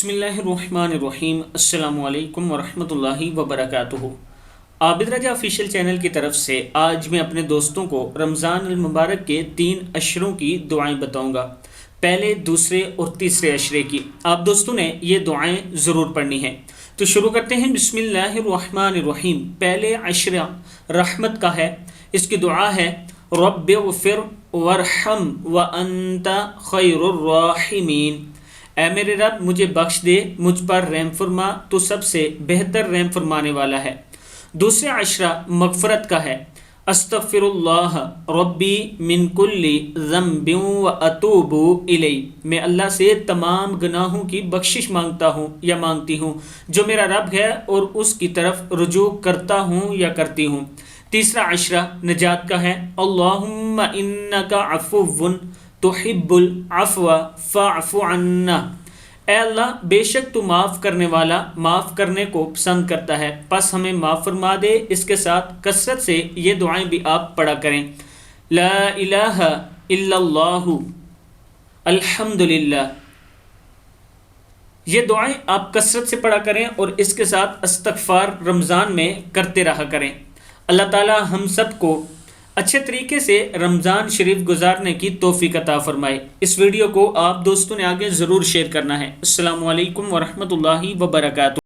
بسم اللہ الرحمن الرحیم السلام علیکم ورحمۃ اللہ وبرکاتہ۔ عابد رجا آفیشیل چینل کی طرف سے آج میں اپنے دوستوں کو رمضان المبارک کے 3 عشروں کی دعائیں بتاؤں گا، پہلے، دوسرے اور تیسرے عشرے کی۔ آپ دوستوں نے یہ دعائیں ضرور پڑھنی ہیں۔ تو شروع کرتے ہیں۔ بسم اللہ الرحمن الرحیم۔ پہلے عشرہ رحمت کا ہے، اس کی دعا ہے رب اغفر وارحم وانت خیر الراحمین۔ اے میرے رب مجھے بخش دے، مجھ پر رحم فرما، تو سب سے بہتر رحم فرمانے والا ہے۔ دوسرے عشرہ مغفرت کا ہے۔ استغفر اللہ ربی من کل ذنب واتوب الیہ۔ میں اللہ سے تمام گناہوں کی بخشش مانگتا ہوں یا مانگتی ہوں جو میرا رب ہے، اور اس کی طرف رجوع کرتا ہوں یا کرتی ہوں۔ تیسرا عشرہ نجات کا ہے۔ اللہم انک عفو تحب العفو فاعف عنا۔ اے اللہ بے شک تو معاف کرنے والا معاف کرنے کو پسند کرتا ہے، پس ہمیں معاف فرما دے۔ اس کے ساتھ کثرت سے یہ دعائیں بھی آپ پڑھا کریں۔ لا الہ الا اللہ الحمد للہ۔ یہ دعائیں آپ کثرت سے پڑھا کریں اور اس کے ساتھ استغفار رمضان میں کرتے رہا کریں۔ اللہ تعالی ہم سب کو اچھے طریقے سے رمضان شریف گزارنے کی توفیق عطا فرمائے۔ اس ویڈیو کو آپ دوستوں نے آگے ضرور شیئر کرنا ہے۔ السلام علیکم ورحمۃ اللہ وبرکاتہ۔